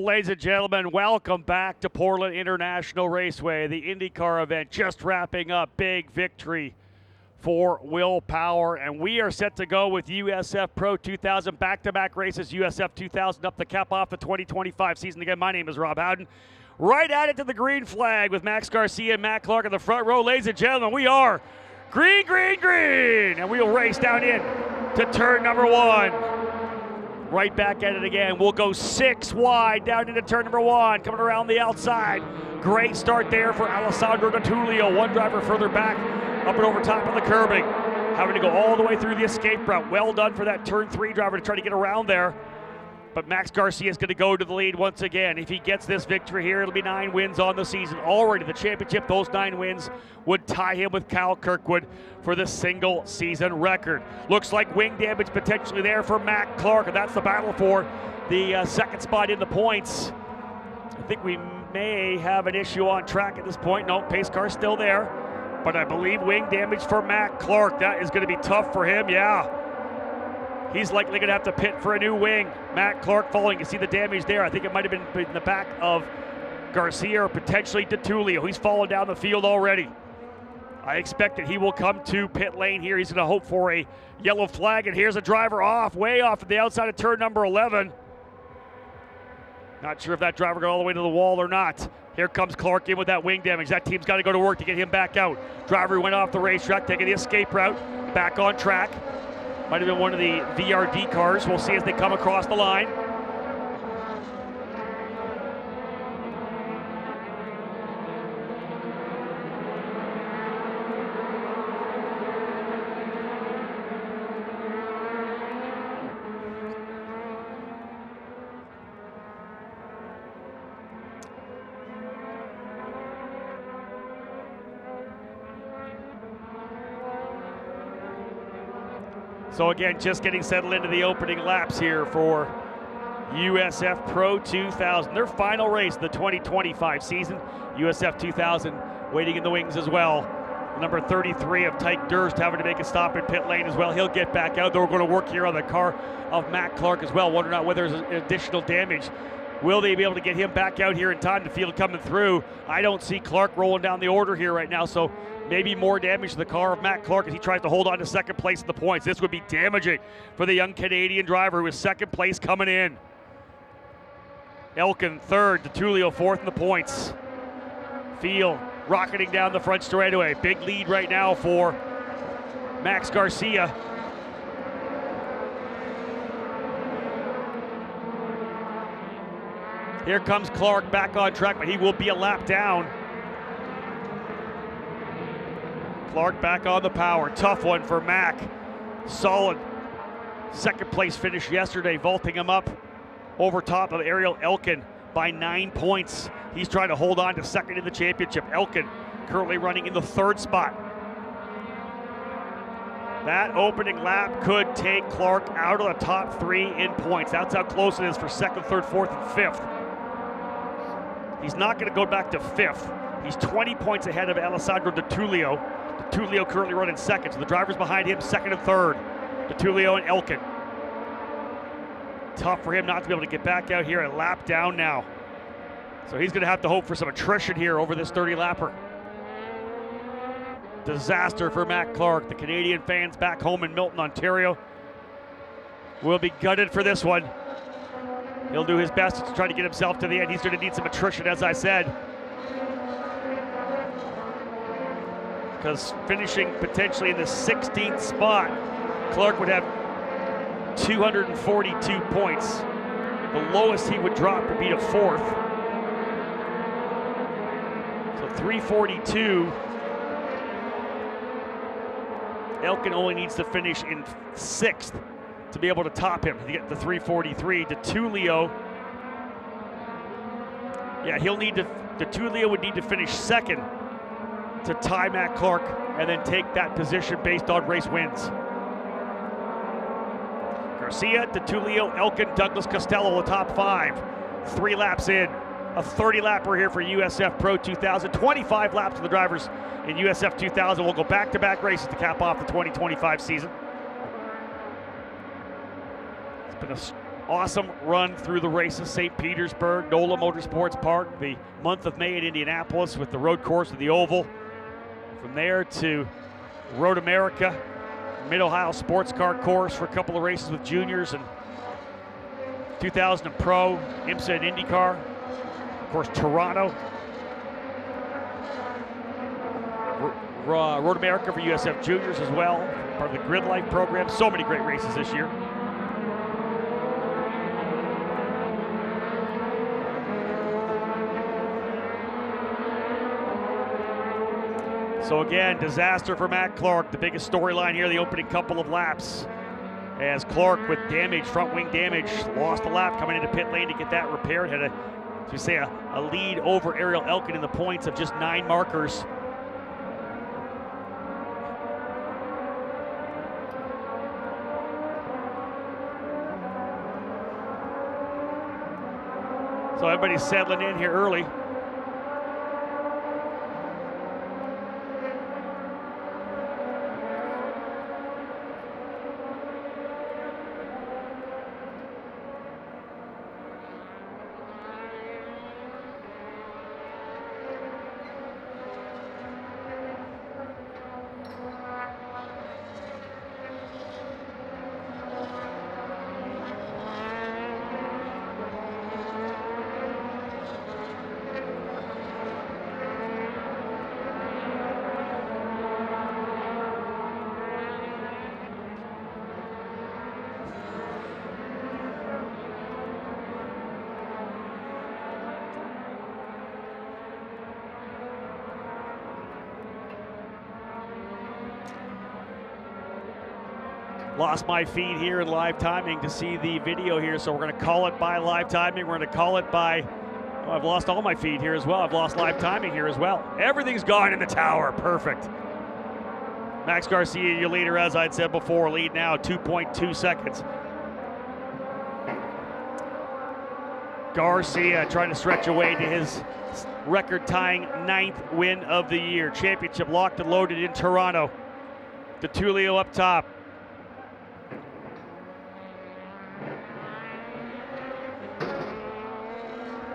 Well, ladies and gentlemen, welcome back to Portland International Raceway. The IndyCar event just wrapping up. Big victory for Will Power. And we are set to go with USF Pro 2000. Back-to-back races, USF 2000 up to cap off the 2025 season. Again, my name is Rob Howden. Right at it to the green flag with Max Garcia and Matt Clark in the front row. Ladies and gentlemen, we are green, green, green. And we'll race down in to turn number one. Right back at it again. We'll go 6 wide down into turn number one, coming around the outside. Great start there for Alessandro D'Attulio. One driver further back, up and over top of the curbing. Having to go all the way through the escape route. Well done for that turn 3 driver to try to get around there. But Max Garcia is going to go to the lead once again. If he gets this victory here, it'll be 9 wins on the season. Already the championship, those 9 wins would tie him with Kyle Kirkwood for the single season record. Looks like wing damage potentially there for Matt Clark, and that's the battle for the second spot in the points. I think we may have an issue on track at this point. No, pace car's still there, but I believe wing damage for Matt Clark. That is going to be tough for him, yeah. He's likely going to have to pit for a new wing. Matt Clark falling. You see the damage there. I think it might have been in the back of Garcia or potentially D'Attulio. He's fallen down the field already. I expect that he will come to pit lane here. He's going to hope for a yellow flag, and here's a driver off, way off at the outside of turn number 11. Not sure if that driver got all the way to the wall or not. Here comes Clark in with that wing damage. That team's got to go to work to get him back out. Driver went off the racetrack, taking the escape route, back on track. Might have been one of the VRD cars. We'll see as they come across the line. So again, just getting settled into the opening laps here for USF Pro 2000. Their final race of the 2025 season. USF 2000 waiting in the wings as well. Number 33 of Tyke Durst having to make a stop in pit lane as well. He'll get back out. They're going to work here on the car of Matt Clark as well. Wonder not whether there's additional damage. Will they be able to get him back out here in time to field coming through? I don't see Clark rolling down the order here right now, so maybe more damage to the car of Matt Clark as he tries to hold on to second place in the points. This would be damaging for the young Canadian driver who is second place coming in. Elkin third, D'Attulio fourth in the points. Field rocketing down the front straightaway. Big lead right now for Max Garcia. Here comes Clark back on track, but he will be a lap down. Clark back on the power. Tough one for Mac. Solid second place finish yesterday, vaulting him up over top of Ariel Elkin by 9 points. He's trying to hold on to second in the championship. Elkin currently running in the third spot. That opening lap could take Clark out of the top 3 in points. That's how close it is for second, third, fourth, and fifth. He's not going to go back to 5th. He's 20 points ahead of Alessandro D'Attulio. D'Attulio currently running second, so the drivers behind him second and third. D'Attulio and Elkin. Tough for him not to be able to get back out here and lap down now. So he's going to have to hope for some attrition here over this 30-lapper. Disaster for Matt Clark. The Canadian fans back home in Milton, Ontario will be gutted for this one. He'll do his best to try to get himself to the end. He's going to need some attrition, as I said. Because finishing potentially in the 16th spot, Clark would have 242 points. The lowest he would drop would be to 4th. So 342. Elkin only needs to finish in 6th to be able to top him to get the 343. D'Attulio, yeah, D'Attulio would need to finish 2nd to tie Matt Clark and then take that position based on race wins. Garcia, D'Attulio, Elkin, Douglas Costello, the top 5. 3 laps in. A 30-lapper here for USF Pro 2000. 25 laps for the drivers in USF 2000. We'll go back-to-back races to cap off the 2025 season. It's been an awesome run through the races. St. Petersburg, NOLA Motorsports Park, the month of May at Indianapolis with the road course of the Oval. From there to Road America, Mid-Ohio Sports Car Course for a couple of races with juniors, and 2000 Pro, IMSA and IndyCar. Of course, Toronto. Road America for USF Juniors as well, part of the Grid Life program. So many great races this year. So again, disaster for Matt Clark, the biggest storyline here, the opening couple of laps. As Clark with damage, front wing damage, lost a lap coming into pit lane to get that repaired. Had a lead over Ariel Elkin in the points of just 9 markers. So everybody's settling in here early. Lost my feed here in live timing to see the video here, so we're going to call it by live timing. We're going to call it by, oh, I've lost all my feed here as well. I've lost live timing here as well. Everything's gone in the tower. Perfect. Max Garcia, your leader, as I'd said before, lead now 2.2 seconds. Garcia trying to stretch away to his record-tying 9th win of the year. Championship locked and loaded in Toronto. DeTulio up top.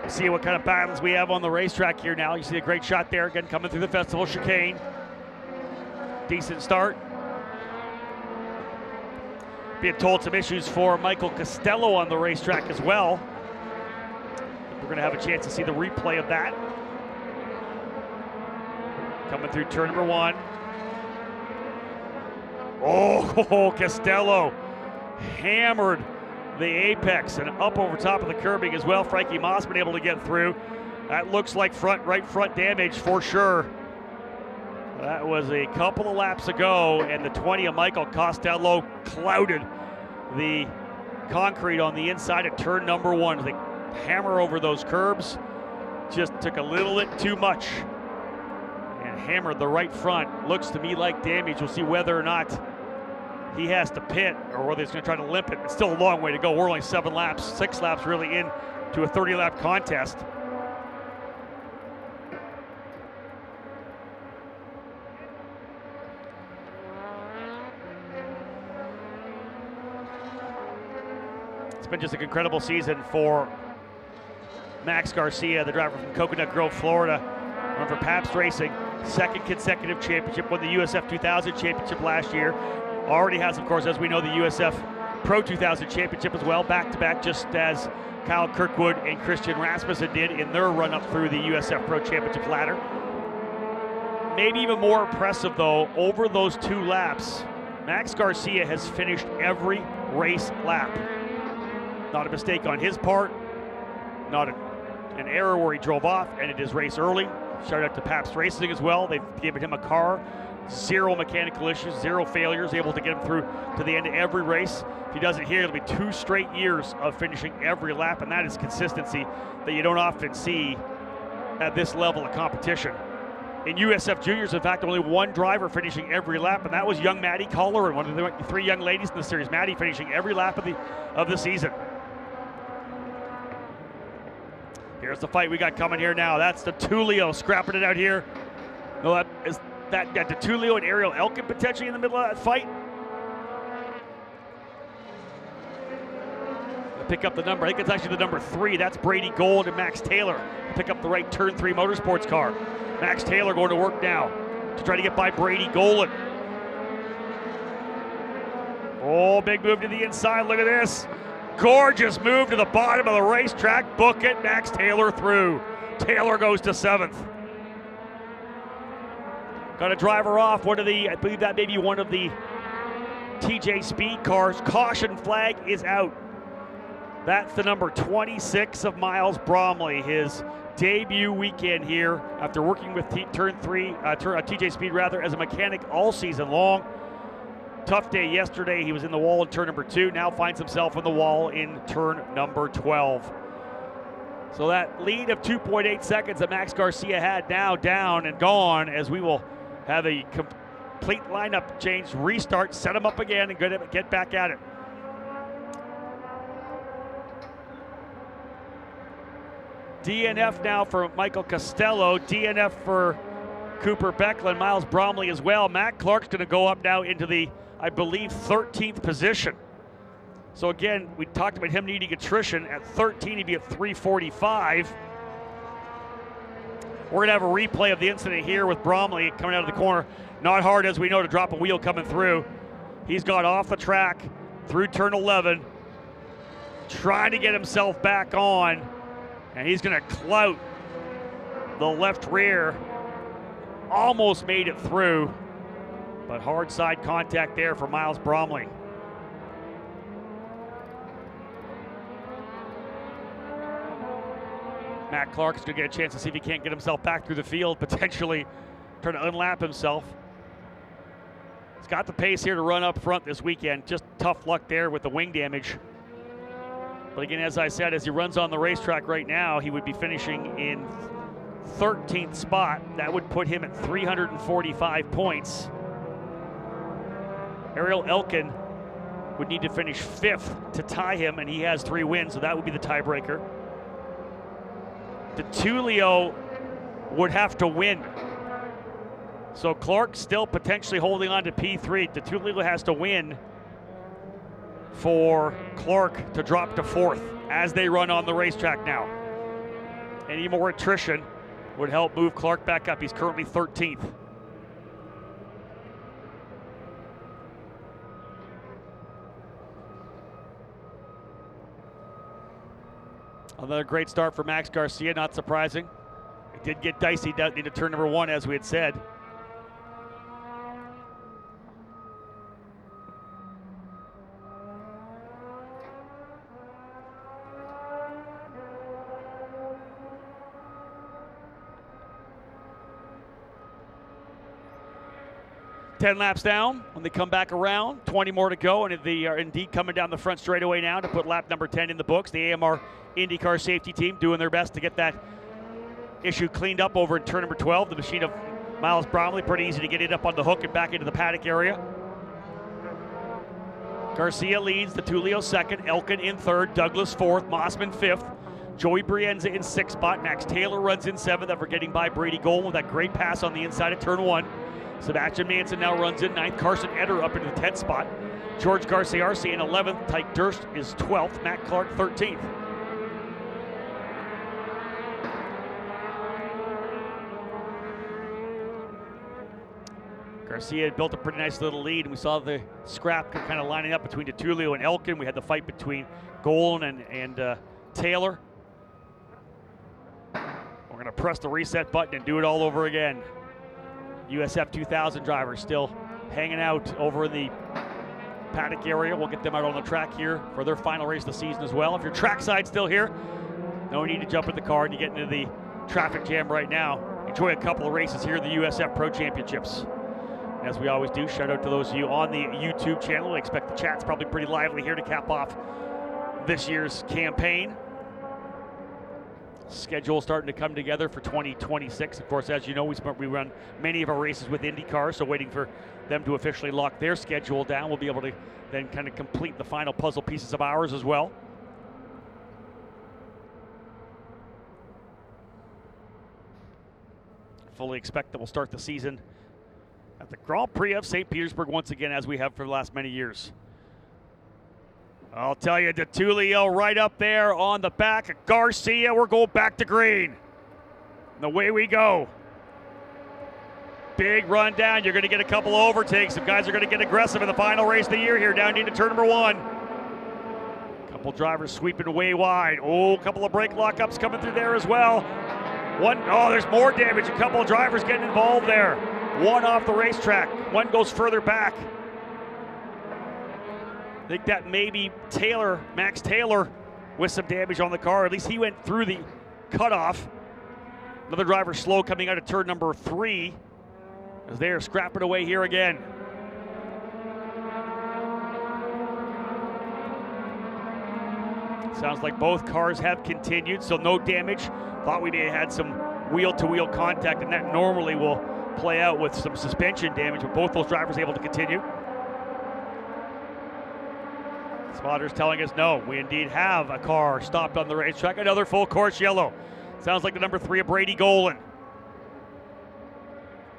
See what kind of battles we have on the racetrack here now. You see a great shot there, again, coming through the festival chicane. Decent start. Being told some issues for Michael Costello on the racetrack as well. We're going to have a chance to see the replay of that. Coming through turn number 1. Oh, Costello hammered the apex and up over top of the curbing as well. Frankie Moss been able to get through. That looks like right front damage for sure. That was a couple of laps ago, and the 20 of Michael Costello clouded the concrete on the inside of turn number 1. They hammer over those curbs. Just took a little bit too much and hammered the right front. Looks to me like damage. We'll see whether or not he has to pit or whether he's going to try to limp it. It's still a long way to go. We're only 7 laps, 6 laps really in to a 30-lap contest. It's been just an incredible season for Max Garcia, the driver from Coconut Grove, Florida. Run for Pabst Racing, 2nd consecutive championship, won the USF 2000 championship last year. Already has, of course, as we know, the USF Pro 2000 championship as well, back-to-back, just as Kyle Kirkwood and Christian Rasmussen did in their run-up through the USF Pro Championship ladder. Maybe even more impressive, though, over those 2 laps, Max Garcia has finished every race lap. Not a mistake on his part, not an error where he drove off, ended his race early. Shout out to Pabst Racing as well. They've given him a car. 0 mechanical issues, 0 failures, able to get him through to the end of every race. If he does it here, it'll be 2 straight years of finishing every lap, and that is consistency that you don't often see at this level of competition. In USF Juniors, in fact, only 1 driver finishing every lap, and that was young Maddie Collar, and one of the 3 young ladies in the series. Maddie finishing every lap of the season. Here's the fight we got coming here now. That's DeTulio scrapping it out here. No, that is that DeTulio and Ariel Elkin potentially in the middle of that fight. pick up the number. I think it's actually the number 3. That's Brady Gold and Max Taylor. Pick up the right turn 3 motorsports car. Max Taylor going to work now to try to get by Brady Gold. Oh, big move to the inside. Look at this. Gorgeous move to the bottom of the racetrack. Book it. Max Taylor through. Taylor goes to 7th. Got a driver off. I believe that may be one of the TJ Speed cars. Caution flag is out. That's the number 26 of Miles Bromley. His debut weekend here after working with TJ Speed rather as a mechanic all season long. Tough day yesterday. He was in the wall in turn number 2. Now finds himself in the wall in turn number 12. So that lead of 2.8 seconds that Max Garcia had now down and gone, as we will have a complete lineup change, restart, set him up again, and get back at it. DNF now for Michael Costello. DNF for Cooper Becklin, Miles Bromley as well. Matt Clark's going to go up now into the, I believe, 13th position. So again, we talked about him needing attrition. At 13, he'd be at 345. We're going to have a replay of the incident here with Bromley coming out of the corner. Not hard, as we know, to drop a wheel coming through. He's got off the track through turn 11, trying to get himself back on, and he's going to clout the left rear. Almost made it through, but hard side contact there for Miles Bromley. Matt Clark's going to get a chance to see if he can't get himself back through the field, potentially trying to unlap himself. He's got the pace here to run up front this weekend. Just tough luck there with the wing damage. But again, as I said, as he runs on the racetrack right now, he would be finishing in 13th spot. That would put him at 345 points. Ariel Elkin would need to finish 5th to tie him, and he has 3 wins, so that would be the tiebreaker. DeTulio would have to win. So Clark still potentially holding on to P3. DeTulio has to win for Clark to drop to 4th as they run on the racetrack now. Any more attrition would help move Clark back up. He's currently 13th. Another great start for Max Garcia, not surprising. It did get dicey down into turn number 1, as we had said. Ten laps down when they come back around, 20 more to go, and they are indeed coming down the front straightaway now to put lap number 10 in the books. The AMR IndyCar safety team doing their best to get that issue cleaned up over in turn number 12. The machine of Miles Bromley, pretty easy to get it up on the hook and back into the paddock area. Garcia leads, DeTulio 2nd, Elkin in 3rd, Douglas 4th, Mossman 5th, Joey Brienza in 6th spot, Max Taylor runs in 7th after getting by Brady Gold with that great pass on the inside of turn 1. Sebastian Manson now runs in 9th. Carson Eder up into the 10th spot. George Garcia in 11th. Tyke Durst is 12th. Matt Clark 13th. Garcia had built a pretty nice little lead, and we saw the scrap kind of lining up between DeTulio and Elkin. We had the fight between Golan and Taylor. We're going to press the reset button and do it all over again. USF 2000 drivers still hanging out over in the paddock area. We'll get them out on the track here for their final race of the season as well. If you're trackside still here, no need to jump in the car and you get into the traffic jam right now. Enjoy a couple of races here at the USF Pro Championships. As we always do, shout out to those of you on the YouTube channel. I expect the chat's probably pretty lively here to cap off this year's campaign. Schedule starting to come together for 2026. Of course, as you know, we run many of our races with IndyCar, so waiting for them to officially lock their schedule down. We'll be able to then kind of complete the final puzzle pieces of ours as well. Fully expect that we'll start the season at the Grand Prix of St. Petersburg once again, as we have for the last many years. I'll tell you, DeTulio right up there on the back of Garcia. We're going back to green. And away we go. Big run down. You're going to get a couple overtakes. Some guys are going to get aggressive in the final race of the year here down into turn number 1. Couple drivers sweeping way wide. Oh, a couple of brake lockups coming through there as well. There's more damage. A couple of drivers getting involved there. One off the racetrack. One goes further back. I think that maybe Max Taylor, with some damage on the car. At least he went through the cutoff. Another driver slow coming out of turn number 3 as they are scrapping away here again. Sounds like both cars have continued, so no damage. Thought we may have had some wheel-to-wheel contact, and that normally will play out with some suspension damage, but both those drivers able to continue. Spotters telling us no, we indeed have a car stopped on the racetrack. Another full course yellow. Sounds like the number 3 of Brady Golan.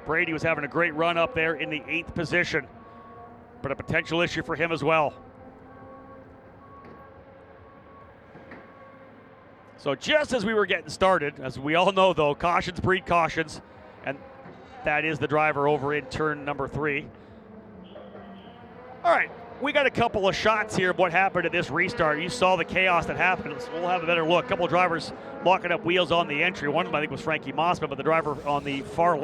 Brady was having a great run up there in the 8th position, but a potential issue for him as well. So just as we were getting started, as we all know though, cautions breed cautions, and that is the driver over in turn number 3. All right, we got a couple of shots here of what happened at this restart. You saw the chaos that happened. So we'll have a better look. A couple of drivers locking up wheels on the entry. One of them I think was Frankie Mossman, but the driver on the far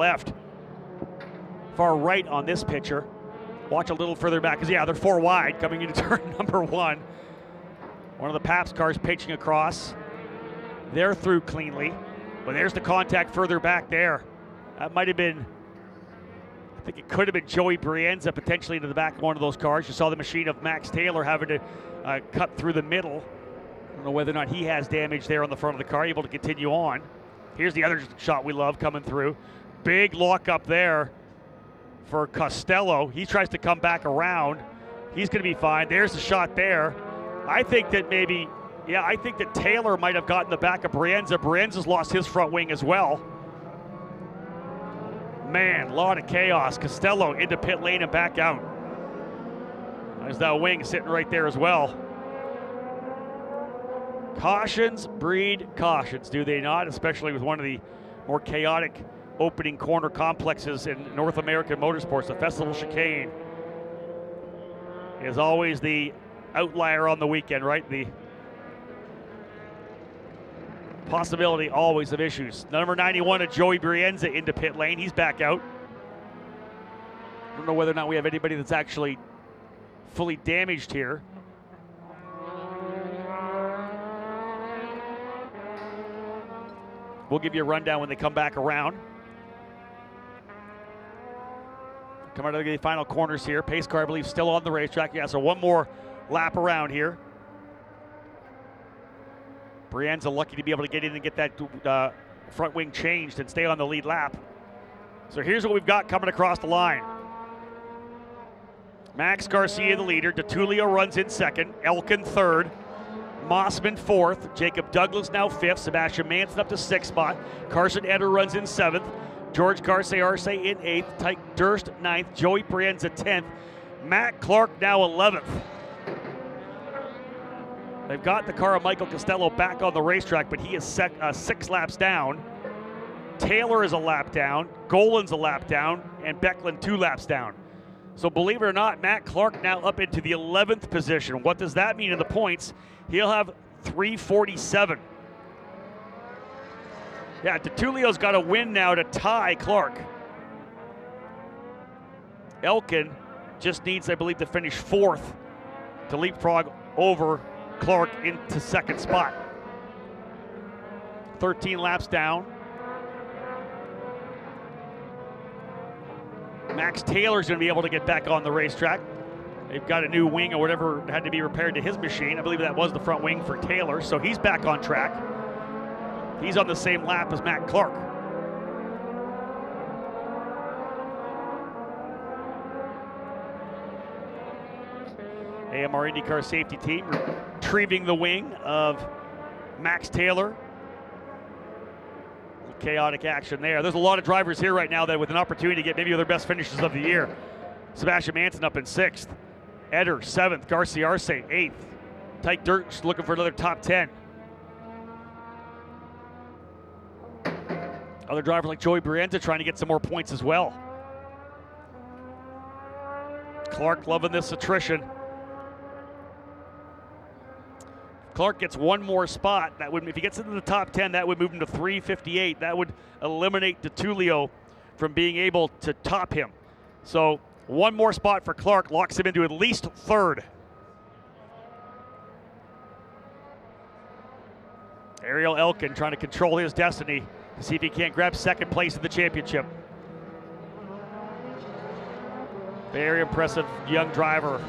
right on this picture. Watch a little further back, because they're 4 wide coming into turn number 1. One of the Paps cars pitching across. They're through cleanly, but there's the contact further back there. That might have been, I think it could have been Joey Brienza potentially into the back of one of those cars. You saw the machine of Max Taylor having to cut through the middle. I don't know whether or not he has damage there on the front of the car, able to continue on. Here's the other shot we love coming through. Big lock up there for Costello. He tries to come back around. He's going to be fine. There's the shot there. I think that Taylor might have gotten the back of Brienza. Brienza's lost his front wing as well. Man, a lot of chaos. Costello into pit lane and back out. There's that wing sitting right there as well. Cautions breed cautions, do they not? Especially with one of the more chaotic opening corner complexes in North American motorsports. The Festival Chicane is always the outlier on the weekend, right? The possibility always of issues. Number 91 of Joey Brienza into pit lane. He's back out. I don't know whether or not we have anybody that's actually fully damaged here. We'll give you a rundown when they come back around. Come out of the final corners here. Pace car, I believe, still on the racetrack. Yeah, so one more lap around here. Brienza lucky to be able to get in and get that front wing changed and stay on the lead lap. So here's what we've got coming across the line. Max Garcia, the leader. DeTulio runs in second. Elkin third. Mossman fourth. Jacob Douglas now fifth. Sebastian Manson up to sixth spot. Carson Eder runs in seventh. George Garcia-Arce in eighth. Tyke Durst ninth. Joey Brienza 10th. Matt Clark now 11th. They've got the car of Michael Costello back on the racetrack, but he is 6 laps down. Taylor is a lap down. Golan's a lap down. And Becklin 2 laps down. So believe it or not, Matt Clark now up into the 11th position. What does that mean in the points? He'll have 347. Yeah, DeTulio's got to win now to tie Clark. Elkin just needs, I believe, to finish fourth to leapfrog over Clark into second spot. 13 laps down. Max Taylor's going to be able to get back on the racetrack. They've got a new wing or whatever had to be repaired to his machine. I believe that was the front wing for Taylor, so he's back on track. He's on the same lap as Matt Clark. AMR IndyCar safety team retrieving the wing of Max Taylor. Chaotic action there. There's a lot of drivers here right now that with an opportunity to get maybe their best finishes of the year. Sebastian Manson up in 6th. Eder 7th. Garcia-Arce 8th. Tyke Durst looking for another top 10. Other drivers like Joey Brienza trying to get some more points as well. Clark loving this attrition. Clark gets one more spot. That would, if he gets into the top 10, that would move him to 358. That would eliminate DiTullio from being able to top him. So one more spot for Clark locks him into at least third. Ariel Elkin trying to control his destiny to see if he can't grab second place in the championship. Very impressive young driver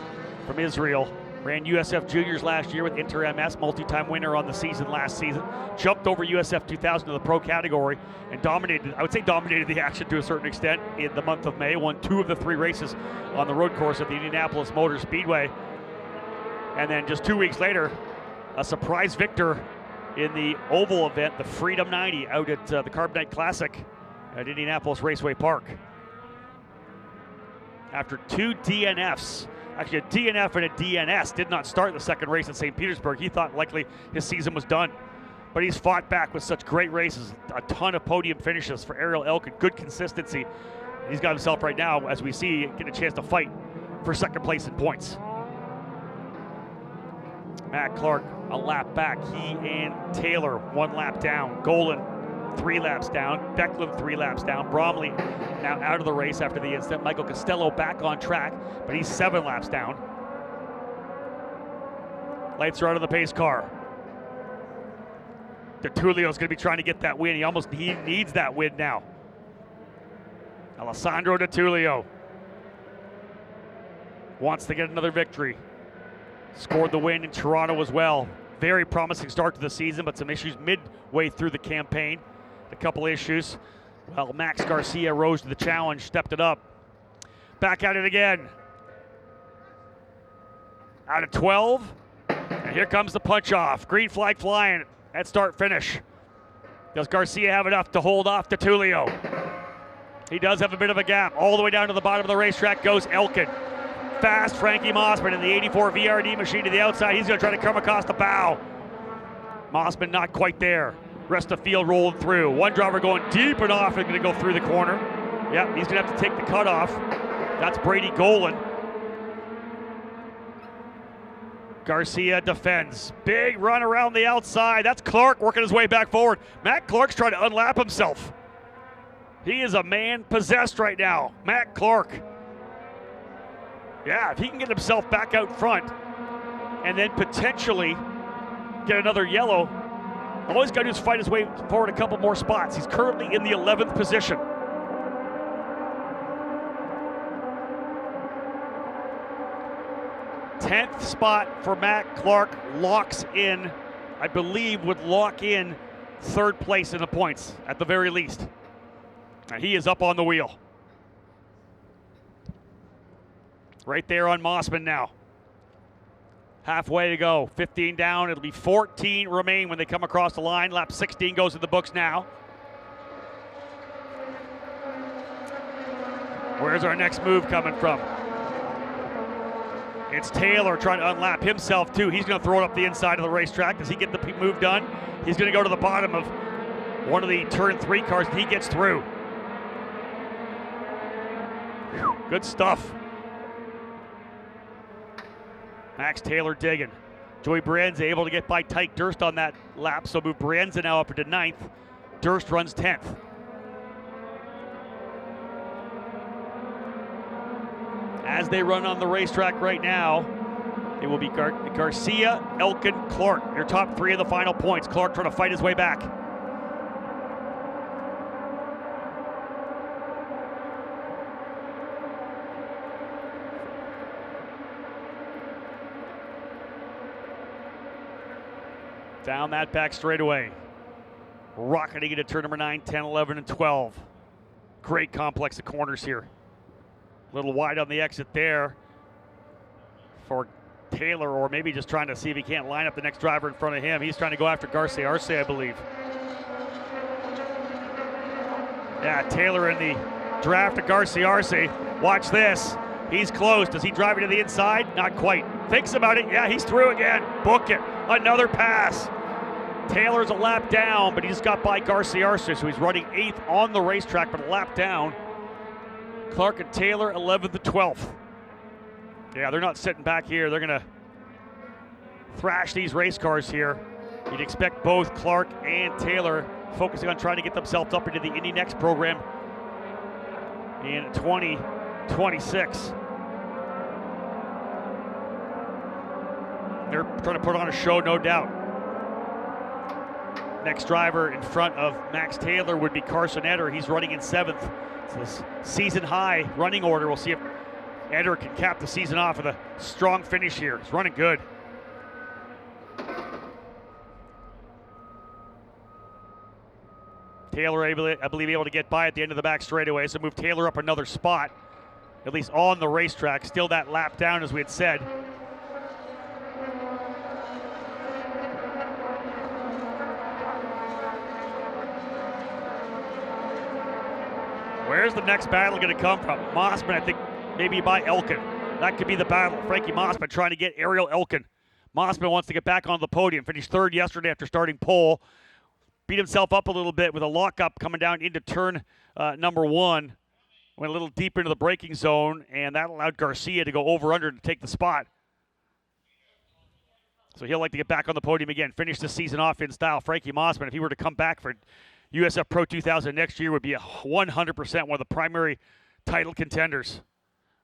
from Israel. Ran USF Juniors last year with Inter MS, multi-time winner on the season last season. Jumped over USF 2000 to the pro category and dominated, I would say dominated the action to a certain extent in the month of May. Won 2 of the 3 races on the road course at the Indianapolis Motor Speedway. And then just 2 weeks later, a surprise victor in the oval event, the Freedom 90 out at the Carbonite Classic at Indianapolis Raceway Park. After 2 DNFs, actually a DNF and a DNS, did not start the second race in St. Petersburg. He thought likely his season was done. But he's fought back with such great races, a ton of podium finishes for Ariel Elkin, good consistency. He's got himself right now, as we see, getting a chance to fight for second place in points. Matt Clark a lap back. He and Taylor 1 lap down. Golan 3 laps down. Becklin 3 laps down. Bromley now out of the race after the incident. Michael Costello back on track, but he's 7 laps down. Lights are out of the pace car. DiTullio's going to be trying to get that win. He needs that win now. Alessandro DiTullio wants to get another victory. Scored the win in Toronto as well. Very promising start to the season, but some issues midway through the campaign. A couple issues. Well, Max Garcia rose to the challenge, stepped it up. Back at it again. Out of 12. And here comes the punch off. Green flag flying at start finish. Does Garcia have enough to hold off DiTullio? He does have a bit of a gap. All the way down to the bottom of the racetrack goes Elkin. Fast Frankie Mossman in the 84 VRD machine to the outside. He's going to try to come across the bow. Mossman not quite there. Rest of the field rolling through. One driver going deep and off and going to go through the corner. Yep, he's going to have to take the cutoff. That's Brady Golan. Garcia defends. Big run around the outside. That's Clark working his way back forward. Matt Clark's trying to unlap himself. He is a man possessed right now. Matt Clark. Yeah, if he can get himself back out front and then potentially get another yellow, all he's got to do is fight his way forward a couple more spots. He's currently in the 11th position. Tenth spot for Matt Clark locks in, I believe would lock in third place in the points at the very least. And he is up on the wheel. Right there on Mossman now. Halfway to go, 15 down. It'll be 14 remain when they come across the line. Lap 16 goes in the books now. Where's our next move coming from? It's Taylor trying to unlap himself too. He's going to throw it up the inside of the racetrack. Does he get the move done? He's going to go to the bottom of one of the turn 3 cars and he gets through. Whew, good stuff. Max Taylor digging. Joey Brienza able to get by Tyke Durst on that lap, so move Brienza now up into 9th. Durst runs 10th. As they run on the racetrack right now, it will be Garcia, Elkin, Clark, your top 3 of the final points. Clark trying to fight his way back. Down that back straightaway. Rocketing into turn number 9, 10, 11, and 12. Great complex of corners here. A little wide on the exit there for Taylor, or maybe just trying to see if he can't line up the next driver in front of him. He's trying to go after Garcia Arce, I believe. Yeah, Taylor in the draft of Garcia Arce. Watch this. He's close. Does he drive it to the inside? Not quite. Thinks about it. Yeah, he's through again. Book it. Another pass. Taylor's a lap down, but he just got by Garcia, so he's running 8th on the racetrack, but a lap down. Clark and Taylor, 11th to 12th. Yeah, they're not sitting back here. They're going to thrash these race cars here. You'd expect both Clark and Taylor focusing on trying to get themselves up into the Indy Next program in 2026. They're trying to put on a show, no doubt. Next driver in front of Max Taylor would be Carson Eder. He's running in 7th. So this season high running order. We'll see if Eder can cap the season off with a strong finish here. He's running good. Taylor, I believe, able to get by at the end of the back straightaway, so move Taylor up another spot, at least on the racetrack. Still that lap down, as we had said. Where's the next battle going to come from? Mossman, I think, maybe by Elkin. That could be the battle. Frankie Mossman trying to get Ariel Elkin. Mossman wants to get back on the podium. Finished 3rd yesterday after starting pole. Beat himself up a little bit with a lockup coming down into turn number 1. Went a little deeper into the braking zone, and that allowed Garcia to go over-under to take the spot. So he'll like to get back on the podium again. Finish the season off in style. Frankie Mossman, if he were to come back for USF Pro 2000 next year, would be 100% one of the primary title contenders.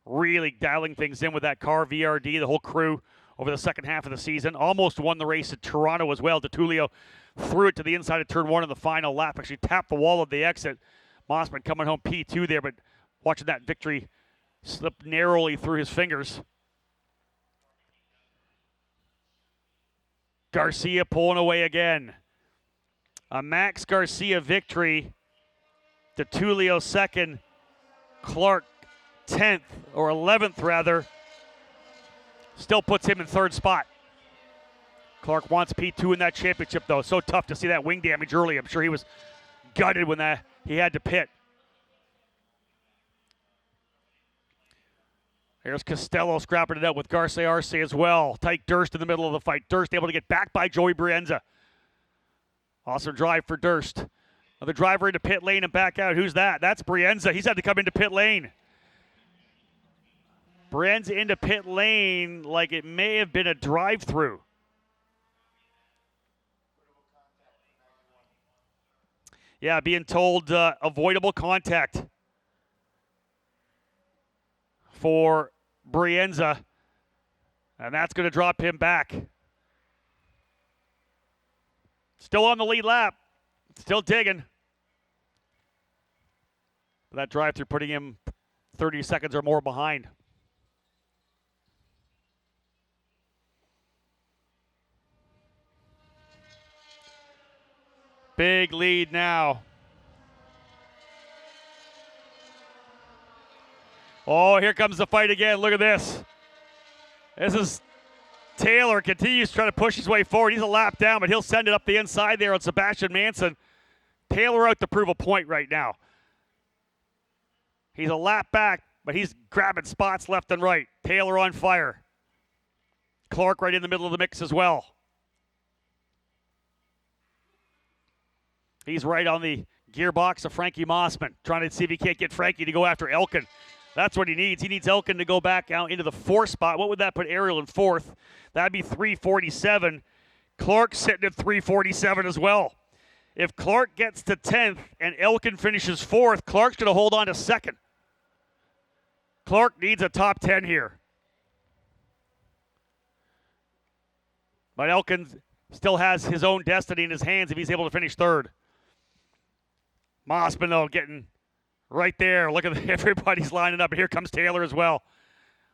Really dialing things in with that car, VRD, the whole crew over the second half of the season. Almost won the race at Toronto as well. DeTulio threw it to the inside of turn 1 in the final lap. Actually tapped the wall of the exit. Mossman coming home P2 there, but watching that victory slip narrowly through his fingers. Garcia pulling away again. A Max Garcia victory. DeTulio 2nd. Clark 10th, or 11th rather. Still puts him in 3rd spot. Clark wants P2 in that championship, though. So tough to see that wing damage early. I'm sure he was gutted when he had to pit. Here's Costello scrapping it out with Garcia Arce as well. Tyke Durst in the middle of the fight. Durst able to get back by Joey Brienza. Awesome drive for Durst. Another driver into pit lane and back out. Who's that? That's Brienza. He's had to come into pit lane. Brienza into pit lane like it may have been a drive-through. Yeah, being told avoidable contact for Brienza, and that's going to drop him back. Still on the lead lap, still digging. But that drive-through putting him 30 seconds or more behind. Big lead now. Oh, here comes the fight again. Look at this. This is Taylor continues trying to push his way forward. He's a lap down, but he'll send it up the inside there on Sebastian Manson. Taylor out to prove a point right now. He's a lap back, but he's grabbing spots left and right. Taylor on fire. Clark right in the middle of the mix as well. He's right on the gearbox of Frankie Mossman, trying to see if he can't get Frankie to go after Elkin. That's what he needs. He needs Elkin to go back out into the 4th spot. What would that put Ariel in 4th? That'd be 347. Clark sitting at 347 as well. If Clark gets to 10th and Elkin finishes 4th, Clark's going to hold on to 2nd. Clark needs a top 10 here. But Elkin still has his own destiny in his hands if he's able to finish 3rd. Mossman, though, getting right there. Look at everybody's lining up. Here comes Taylor as well.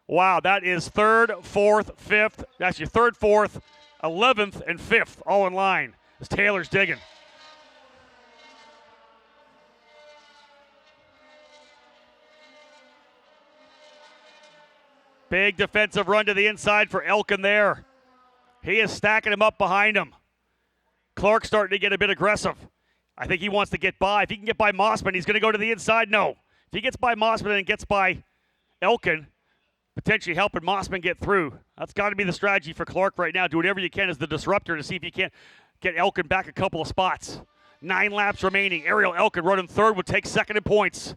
Wow, that is 3rd, 4th, 5th. That's your 3rd, 4th, 11th, and 5th all in line as Taylor's digging. Big defensive run to the inside for Elkin there. He is stacking him up behind him. Clark starting to get a bit aggressive. I think he wants to get by. If he can get by Mossman, he's going to go to the inside. No. If he gets by Mossman and gets by Elkin, potentially helping Mossman get through. That's got to be the strategy for Clark right now. Do whatever you can as the disruptor to see if you can't get Elkin back a couple of spots. 9 laps remaining. Ariel Elkin running third would take second in points.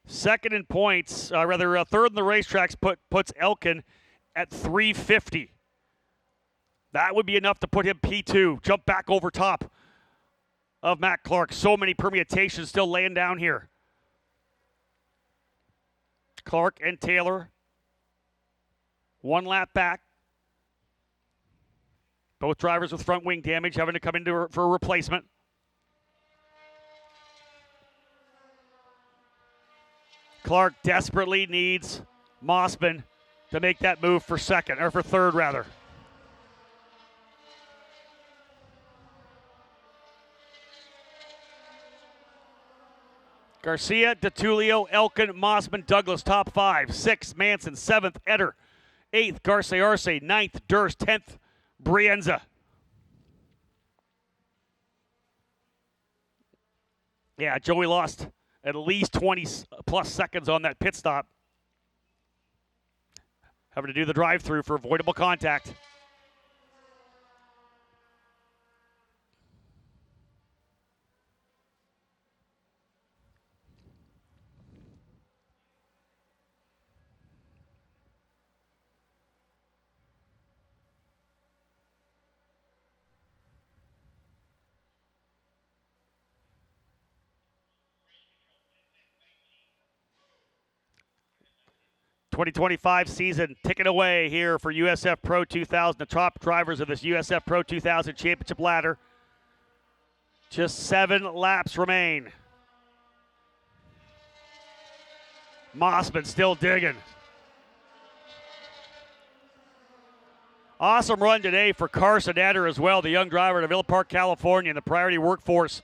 Second in points, third in the racetracks puts Elkin at 350. That would be enough to put him P2, jump back over top of Matt Clark. So many permutations still laying down here. Clark and Taylor, 1 lap back. Both drivers with front wing damage having to come in for a replacement. Clark desperately needs Mossman to make that move for third rather. Garcia, DeTulio, Elkin, Mossman, Douglas, top 5. 6th, Manson. 7th, Eder. 8th, Garce Arce. 9th, Durst. 10th, Brienza. Yeah, Joey lost at least 20 plus seconds on that pit stop. Having to do the drive-through for avoidable contact. .2025 season ticking away here for USF Pro 2000. The top drivers of this USF Pro 2000 championship ladder. Just 7 laps remain. Mossman still digging. Awesome run today for Carson Eder as well, the young driver out of Villa Park, California, in the Priority Workforce.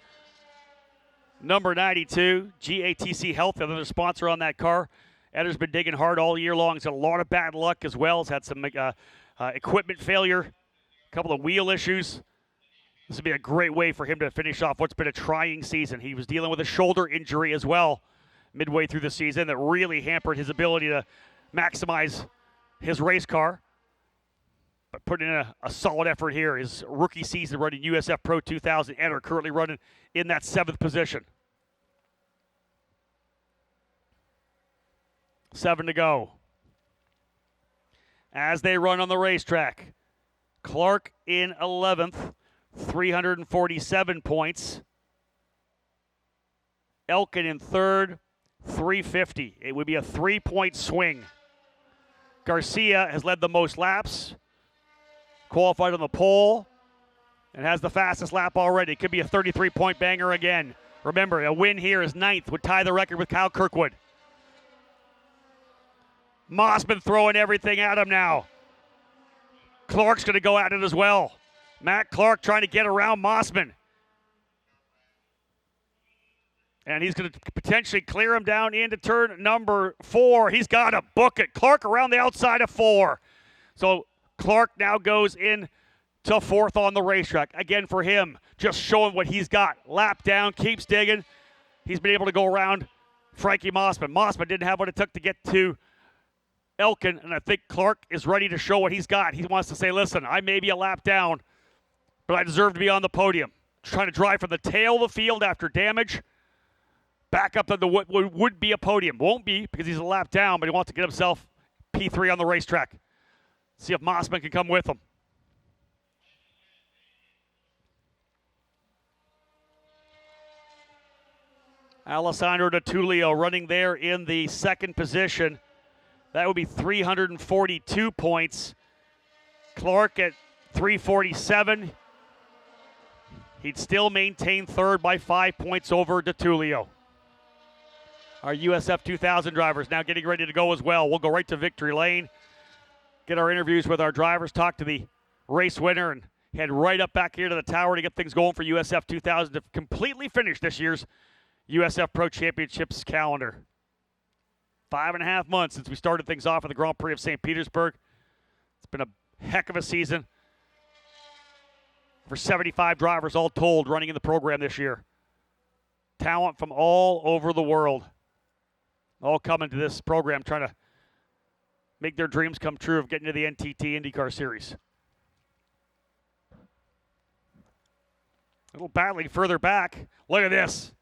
Number 92, GATC Health, another sponsor on that car. Eder's been digging hard all year long. He's had a lot of bad luck as well. He's had some equipment failure, a couple of wheel issues. This would be a great way for him to finish off what's been a trying season. He was dealing with a shoulder injury as well midway through the season that really hampered his ability to maximize his race car. But putting in a solid effort here. His rookie season running USF Pro 2000. Eder currently running in that 7th position. 7 to go. As they run on the racetrack, Clark in 11th, 347 points. Elkin in 3rd, 350. It would be a 3-point swing. Garcia has led the most laps, qualified on the pole, and has the fastest lap already. It could be a 33-point banger again. Remember, a win here is 9th, would tie the record with Kyle Kirkwood. Mossman throwing everything at him now. Clark's going to go at it as well. Matt Clark trying to get around Mossman. And he's going to potentially clear him down into turn number 4. He's got to book it. Clark around the outside of 4. So Clark now goes in to 4th on the racetrack. Again, for him, just showing what he's got. Lap down, keeps digging. He's been able to go around Frankie Mossman. Mossman didn't have what it took to get to Elkin, and I think Clark is ready to show what he's got. He wants to say, listen, I may be a lap down, but I deserve to be on the podium. Trying to drive from the tail of the field after damage back up to the what would be a podium. Won't be because he's a lap down, but he wants to get himself P3 on the racetrack. See if Mossman can come with him. Alessandro DeTulio running there in the 2nd position. That would be 342 points. Clark at 347. He'd still maintain 3rd by 5 points over DeTulio. Our USF 2000 drivers now getting ready to go as well. We'll go right to victory lane, get our interviews with our drivers, talk to the race winner, and head right up back here to the tower to get things going for USF 2000 to completely finish this year's USF Pro Championships calendar. 5.5 months since we started things off at the Grand Prix of St. Petersburg. It's been a heck of a season for 75 drivers all told running in the program this year. Talent from all over the world. all coming to this program trying to make their dreams come true of getting to the NTT IndyCar Series. A little battling further back. Look at this.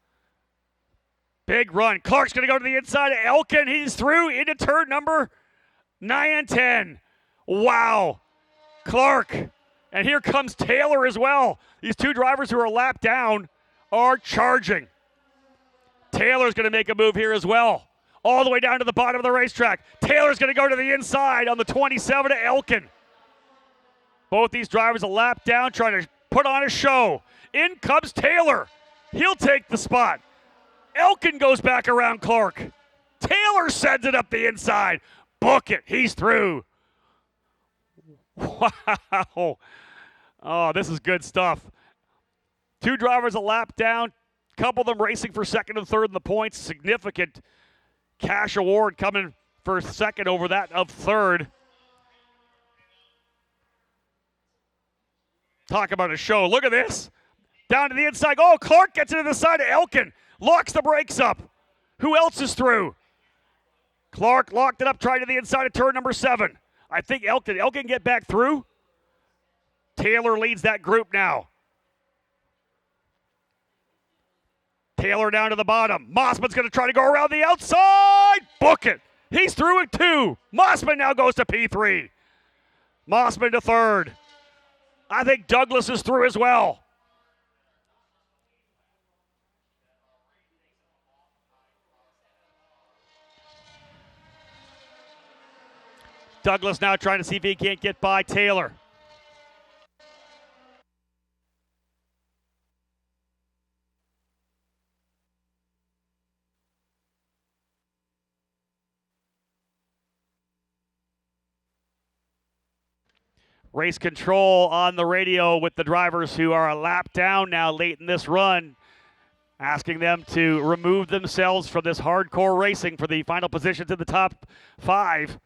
Big run. Clark's going to go to the inside of Elkin. He's through into turn number 9 and 10. Wow. Clark. And here comes Taylor as well. These two drivers who are a lap down are charging. Taylor's going to make a move here as well. All the way down to the bottom of the racetrack. Taylor's going to go to the inside on the 27 to Elkin. Both these drivers a lap down trying to put on a show. In comes Taylor. He'll take the spot. Elkin goes back around Clark. Taylor sends it up the inside. Book it. He's through. Wow. Oh, this is good stuff. Two drivers a lap down. Couple of them racing for second and third in the points. Significant cash award coming for second over that of third. Talk about a show. Look at this. Down to the inside. Oh, Clark gets into the side of Elkin. Locks the brakes up. Who else is through? Clark locked it up, trying to the inside of turn number 7. I think Elkin get back through. Taylor leads that group now. Taylor down to the bottom. Mossman's going to try to go around the outside. Book it. He's through it too. Mossman now goes to P3. Mossman to third. I think Douglas is through as well. Douglas now trying to see if he can't get by Taylor. Race control on the radio with the drivers who are a lap down now late in this run, asking them to remove themselves from this hardcore racing for the final positions in the top 5.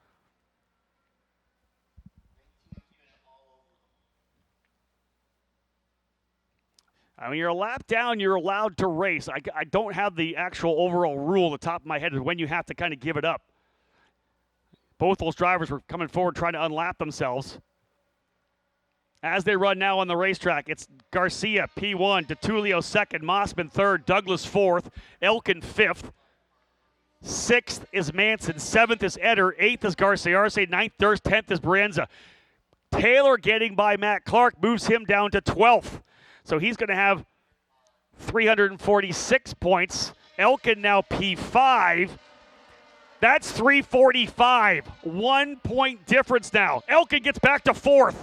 I mean, you're a lap down, you're allowed to race. I don't have the actual overall rule at the top of my head of when you have to kind of give it up. Both those drivers were coming forward trying to unlap themselves. As they run now on the racetrack, it's Garcia, P1, DeTulio second, Mossman third, Douglas fourth, Elkin fifth. 6th is Manson, 7th is Eder, 8th is Garcia, 9th, 10th is Brienza. Taylor getting by Matt Clark moves him down to 12th. So he's going to have 346 points. Elkin now P5. That's 345. 1 point difference now. Elkin gets back to 4th.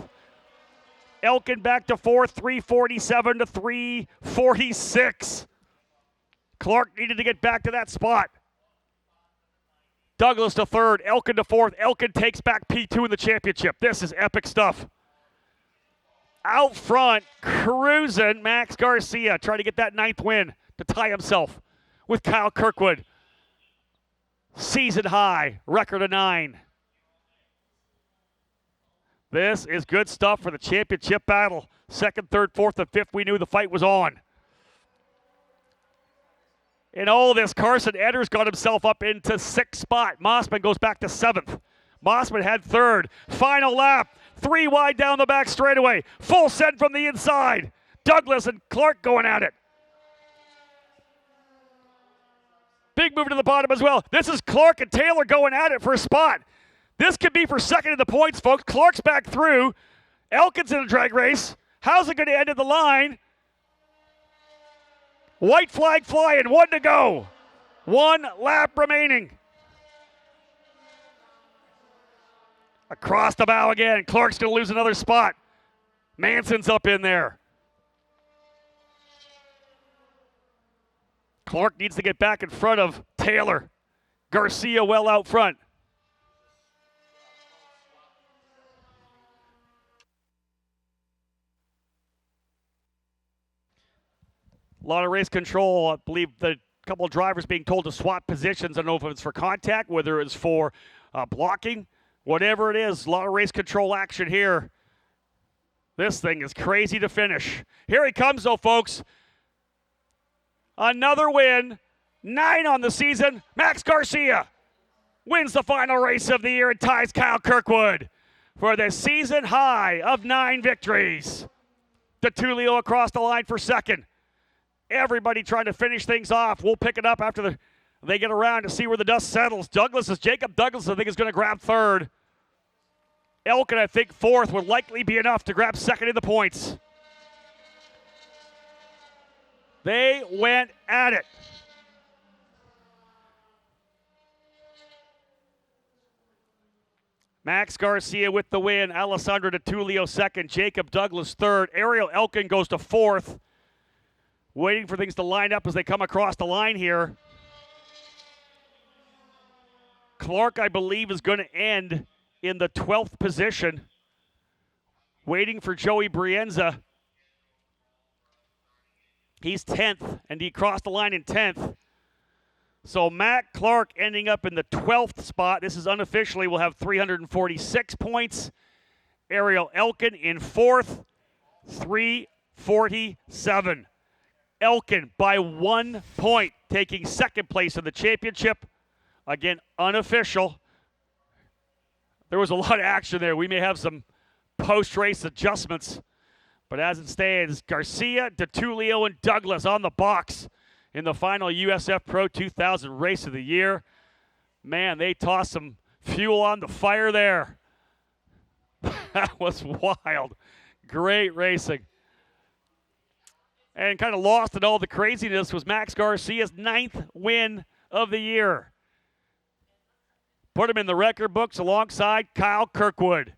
Elkin back to 4th, 347 to 346. Clark needed to get back to that spot. Douglas to 3rd, Elkin to 4th. Elkin takes back P2 in the championship. This is epic stuff. Out front, cruising, Max Garcia, trying to get that 9th win to tie himself with Kyle Kirkwood. Season high, record of 9. This is good stuff for the championship battle. 2nd, 3rd, 4th, and 5th, we knew the fight was on. In all this, Carson Eder's got himself up into 6th spot. Mossman goes back to 7th. Mossman had 3rd. Final lap. 3 wide down the back straightaway. Full send from the inside. Douglas and Clark going at it. Big move to the bottom as well. This is Clark and Taylor going at it for a spot. This could be for second in the points, folks. Clark's back through. Elkin's in a drag race. How's it going to end at the line? White flag flying. 1 to go. 1 lap remaining. Across the bow again. Clark's going to lose another spot. Manson's up in there. Clark needs to get back in front of Taylor. Garcia well out front. A lot of race control. I believe the couple of drivers being told to swap positions. I don't know if it's for contact, whether it's for blocking. Whatever it is, a lot of race control action here. This thing is crazy to finish. Here he comes, though, folks. Another win 9 on the season. Max Garcia wins the final race of the year and ties Kyle Kirkwood for the season high of 9 victories. DeTulio across the line for second. Everybody trying to finish things off. We'll pick it up after they get around to see where the dust settles. Jacob Douglas, I think, is going to grab third. Elkin, I think, fourth would likely be enough to grab second in the points. They went at it. Max Garcia with the win. Alessandro DeTulio second. Jacob Douglas third. Ariel Elkin goes to fourth. Waiting for things to line up as they come across the line here. Clark, I believe, is going to end in the 12th position. Waiting for Joey Brienza. He's 10th, and he crossed the line in 10th. So Matt Clark ending up in the 12th spot. This is unofficially. We'll have 346 points. Ariel Elkin in 4th, 347. Elkin by 1 point, taking second place in the championship. Again, unofficial. There was a lot of action there. We may have some post-race adjustments. But as it stands, Garcia, DeTulio, and Douglas on the box in the final USF Pro 2000 race of the year. Man, they tossed some fuel on the fire there. That was wild. Great racing. And kind of lost in all the craziness was Max Garcia's 9th win of the year. Put him in the record books alongside Kyle Kirkwood.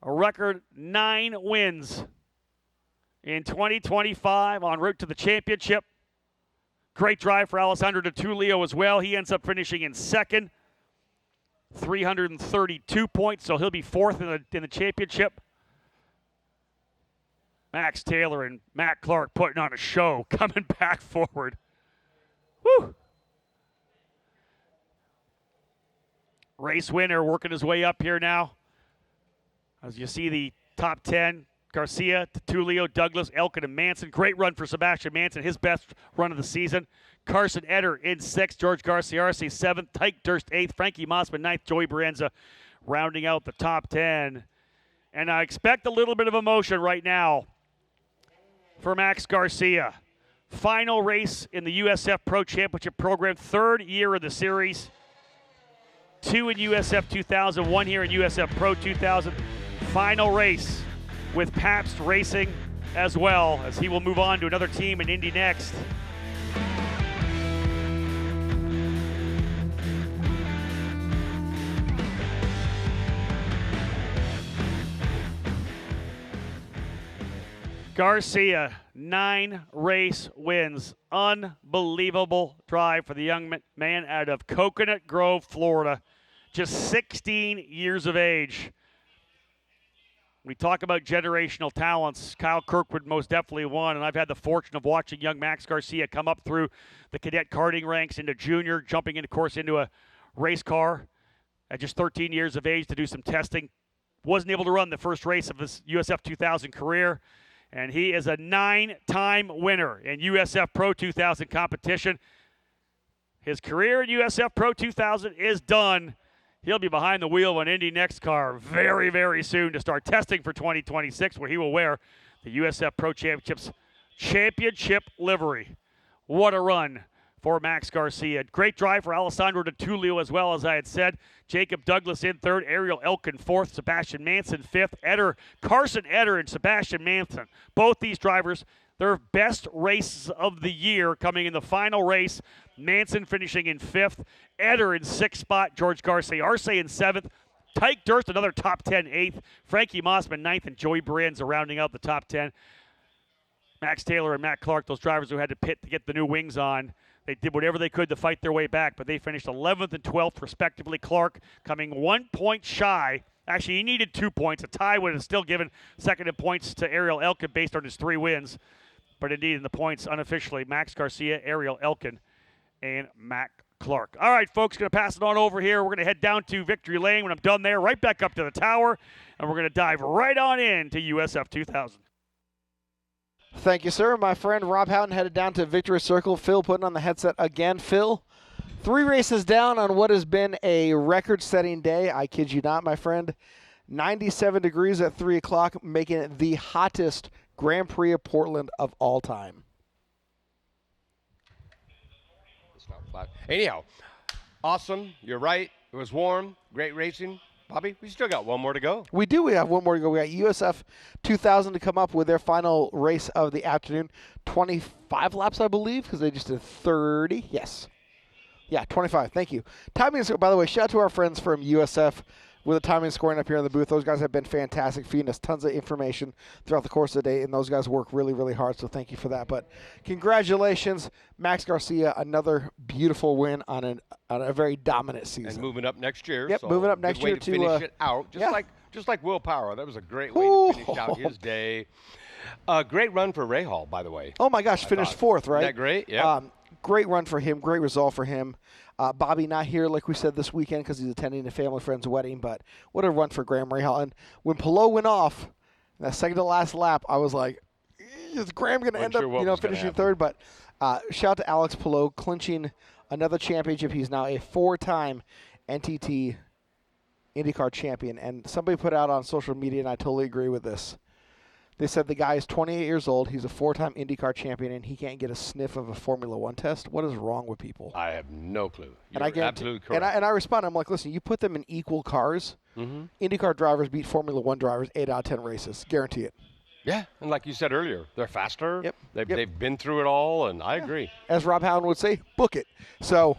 A record 9 wins in 2025 en route to the championship. Great drive for Alessandro DeTulio as well. He ends up finishing in second. 332 points, so he'll be fourth in the championship. Max Taylor and Matt Clark putting on a show, coming back forward. Woo! Race winner working his way up here now. As you see the top 10, Garcia, DeTulio, Douglas, Elkin, and Manson. Great run for Sebastian Manson, his best run of the season. Carson Eder in 6th, George Garcia 7th, Tyke Durst 8th, Frankie Mossman 9th, Joey Brienza rounding out the top 10. And I expect a little bit of emotion right now for Max Garcia. Final race in the USF Pro Championship program, 3rd year of the series. 2 in USF 2000, 1 here in USF Pro 2000. Final race with Pabst Racing as well, as he will move on to another team in Indy next. Garcia, 9 race wins. Unbelievable drive for the young man out of Coconut Grove, Florida. Just 16 years of age. We talk about generational talents. Kyle Kirkwood most definitely one, and I've had the fortune of watching young Max Garcia come up through the cadet karting ranks into junior, jumping into a race car at just 13 years of age to do some testing. Wasn't able to run the first race of his USF 2000 career, and he is a 9-time winner in USF Pro 2000 competition. His career in USF Pro 2000 is done. He'll be behind the wheel of an Indy Next car very, very soon to start testing for 2026, where he will wear the USF Pro Championships championship livery. What a run for Max Garcia. Great drive for Alessandro DeTulio as well, as I had said. Jacob Douglas in 3rd, Ariel Elkin 4th, Sebastian Manson 5th, Carson Eder and Sebastian Manson. Both these drivers, their best races of the year coming in the final race. Manson finishing in 5th, Eder in 6th spot, George Garcia Arce in 7th, Tyke Durst another top 10 8th, Frankie Mossman 9th, and Joey Brienza rounding out the top 10. Max Taylor and Matt Clark, those drivers who had to pit to get the new wings on, they did whatever they could to fight their way back, but they finished 11th and 12th respectively. Clark coming 1 point shy. Actually, he needed 2 points. A tie would have still given second in points to Ariel Elkin based on his 3 wins. But indeed, in the points, unofficially, Max Garcia, Ariel Elkin, and Matt Clark. All right, folks, going to pass it on over here. We're going to head down to Victory Lane. When I'm done there, right back up to the tower, and we're going to dive right on in to USF 2000. Thank you, sir. My friend Rob Houghton headed down to Victory Circle. Phil putting on the headset again. Phil, 3 races down on what has been a record-setting day. I kid you not, my friend. 97 degrees at 3 o'clock, making it the hottest Grand Prix of Portland of all time. It's not flat. Anyhow, awesome. You're right. It was warm. Great racing. Bobby, we still got one more to go. We do. We have one more to go. We got USF 2000 to come up with their final race of the afternoon. 25 laps, I believe, because they just did 30. Yes. Yeah, 25. Thank you. Timing, by the way, shout out to our friends from USF with the timing scoring up here in the booth. Those guys have been fantastic, feeding us tons of information throughout the course of the day, and those guys work really, really hard, so thank you for that. But congratulations, Max Garcia, another beautiful win on a very dominant season. And moving up next year. Yep, so moving up next year to finish it out, just like Will Power. That was a great way to finish out his day. Great run for Rahal, by the way. Oh, my gosh, finished 4th, right? Isn't that great? Yeah. Great run for him, great result for him. Bobby not here, like we said, this weekend because he's attending a family friend's wedding, but what a run for Graham Rahal. And when Pelot went off, that second to last lap, I was like, is Graham going to end up finishing 3rd? But shout out to Alex Pelot, clinching another championship. He's now a 4-time NTT IndyCar champion. And somebody put out on social media, and I totally agree with this. They said the guy is 28 years old. He's a 4-time IndyCar champion, and he can't get a sniff of a Formula One test. What is wrong with people? I have no clue. You're absolutely correct. And I respond. I'm like, listen, you put them in equal cars. Mm-hmm. IndyCar drivers beat Formula One drivers 8 out of 10 races. Guarantee it. Yeah, and like you said earlier, they're faster. Yep. They've been through it all, and I agree. As Rob Howland would say, book it. So,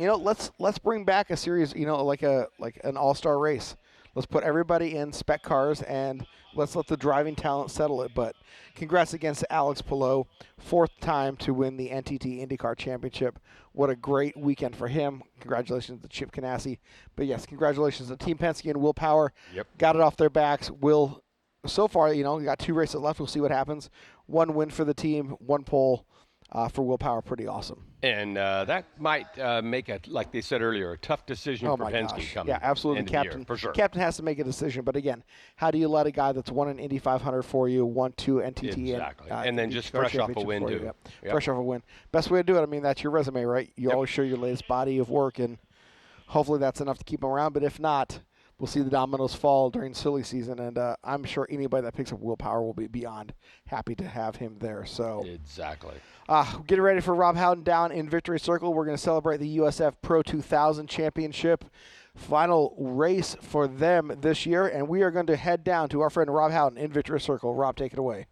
let's bring back a series, like an all-star race. Let's put everybody in spec cars and let's let the driving talent settle it. But congrats again to Alex Pelot, 4th time to win the NTT IndyCar Championship. What a great weekend for him. Congratulations to Chip Ganassi. But yes, congratulations to Team Penske and Will Power. Yep. Got it off their backs. Will, so far, we got 2 races left. We'll see what happens. 1 win for the team, 1 pole for Will Power. Pretty awesome. And that might make it, like they said earlier, a tough decision for Penske coming. Yeah, absolutely. Captain, for sure. Captain has to make a decision. But again, how do you let a guy that's won an Indy 500 for you, won 2 NTT, exactly, and then just fresh off a win, too. Yep. Fresh off a win. Best way to do it. I mean, that's your resume, right? You always show your latest body of work, and hopefully that's enough to keep him around. But if not, we'll see the dominoes fall during silly season, and I'm sure anybody that picks up Will Power will be beyond happy to have him there. So exactly. Getting ready for Rob Howden down in Victory Circle. We're going to celebrate the USF Pro 2000 Championship. Final race for them this year, and we are going to head down to our friend Rob Howden in Victory Circle. Rob, take it away.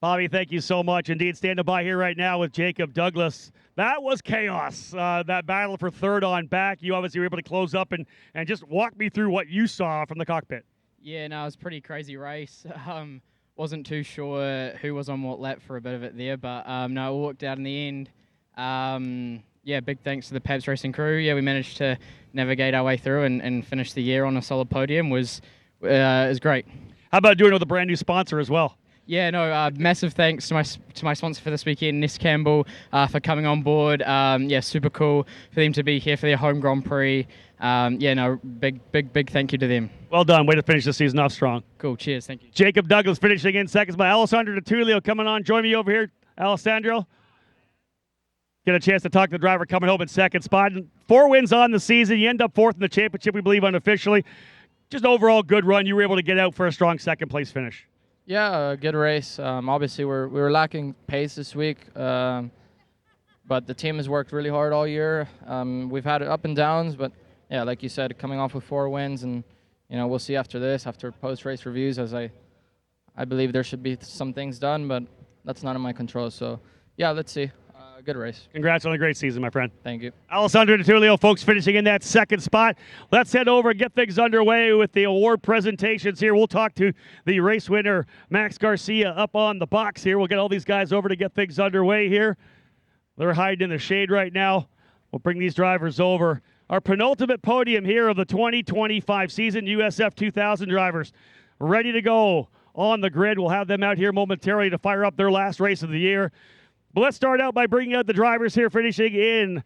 Bobby, thank you so much. Indeed, standing by here right now with Jacob Douglas. That was chaos, that battle for 3rd on back. You obviously were able to close up and just walk me through what you saw from the cockpit. Yeah, no, it was a pretty crazy race. Wasn't too sure who was on what lap for a bit of it there, but no, it worked out in the end. Big thanks to the Pabst Racing crew. Yeah, we managed to navigate our way through and finish the year on a solid podium. Was great. How about doing it with a brand new sponsor as well? Yeah, no, massive thanks to my sponsor for this weekend, Ness Campbell, for coming on board. Super cool for them to be here for their home Grand Prix. Big thank you to them. Well done. Way to finish the season off strong. Cool. Cheers. Thank you. Jacob Douglas finishing in seconds by Alessandro DiTullio coming on. Join me over here, Alessandro. Get a chance to talk to the driver coming home in second spot. 4 wins on the season. You end up 4th in the championship, we believe, unofficially. Just overall good run. You were able to get out for a strong second-place finish. Yeah, good race. Obviously, we were lacking pace this week, but the team has worked really hard all year. We've had up and downs, but yeah, like you said, coming off with 4 wins, and we'll see after post-race reviews, as I believe there should be some things done, but that's not in my control. So yeah, let's see. Good race. Congrats on a great season, my friend. Thank you. Alessandro DiTullio, folks, finishing in that second spot. Let's head over and get things underway with the award presentations here. We'll talk to the race winner, Max Garcia, up on the box here. We'll get all these guys over to get things underway here. They're hiding in the shade right now. We'll bring these drivers over. Our penultimate podium here of the 2025 season, USF 2000 drivers ready to go on the grid. We'll have them out here momentarily to fire up their last race of the year. But let's start out by bringing out the drivers here, finishing in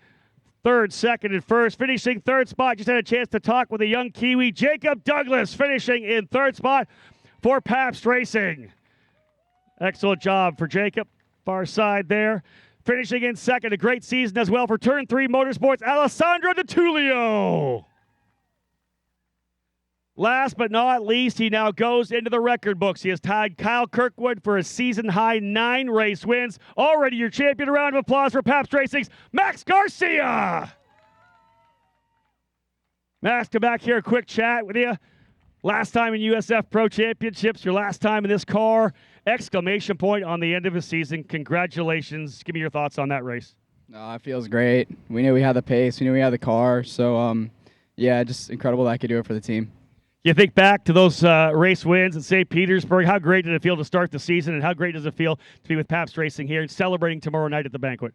3rd, 2nd, and 1st. Finishing 3rd spot, just had a chance to talk with a young Kiwi, Jacob Douglas, finishing in 3rd spot for Pabst Racing. Excellent job for Jacob. Far side there. Finishing in second. A great season as well for Turn 3 Motorsports, Alessandro DiTullio. Last but not least, he now goes into the record books. He has tied Kyle Kirkwood for a season-high 9 race wins. Already your champion. A round of applause for Pabst Racing's Max Garcia. Max, come back here, a quick chat with you. Last time in USF Pro Championships, your last time in this car. Exclamation point on the end of the season. Congratulations. Give me your thoughts on that race. No, it feels great. We knew we had the pace. We knew we had the car. So, yeah, just incredible that I could do it for the team. You think back to those race wins at St. Petersburg. How great did it feel to start the season, and how great does it feel to be with Pabst Racing here and celebrating tomorrow night at the banquet?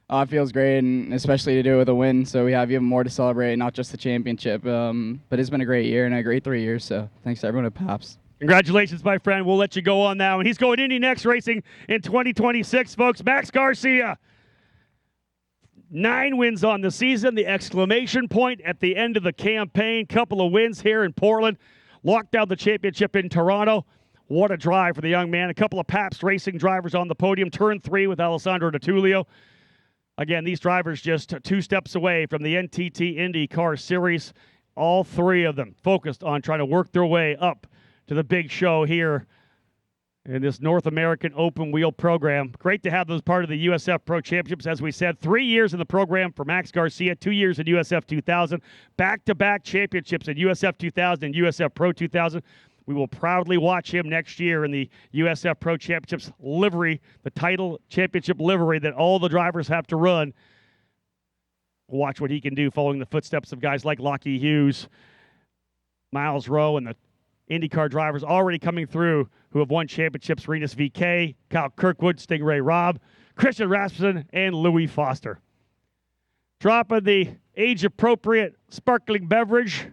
It feels great, and especially to do it with a win. So we have even more to celebrate, not just the championship. But it's been a great year and a great 3 years. So thanks to everyone at Pabst. Congratulations, my friend. We'll let you go on now. And he's going Indy Next Racing in 2026, folks. Max Garcia. 9 wins on the season. The exclamation point at the end of the campaign. Couple of wins here in Portland. Locked down the championship in Toronto. What a drive for the young man. A couple of Pabst Racing drivers on the podium. Turn 3 with Alessandro DiTullio. Again, these drivers just 2 steps away from the NTT IndyCar Series. All 3 of them focused on trying to work their way up to the big show here in this North American open wheel program. Great to have those part of the USF Pro Championships. As we said, 3 years in the program for Max Garcia, 2 years in USF 2000, back-to-back championships in USF 2000 and USF Pro 2000. We will proudly watch him next year in the USF Pro Championships livery, the title championship livery that all the drivers have to run. We'll watch what he can do following the footsteps of guys like Lockie Hughes, Miles Rowe, and the IndyCar drivers already coming through who have won championships: Renus VK, Kyle Kirkwood, Stingray Robb, Christian Rasmussen, and Louis Foster. Dropping the age-appropriate sparkling beverage.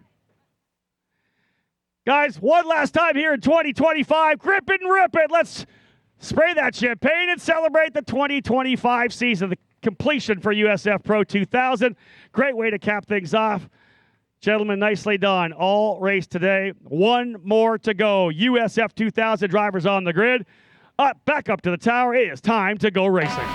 Guys, one last time here in 2025. Grip it and rip it. Let's spray that champagne and celebrate the 2025 season, the completion for USF Pro 2000. Great way to cap things off. Gentlemen, nicely done. All race today. 1 more to go. USF 2000 drivers on the grid. Back up to the tower. It is time to go racing.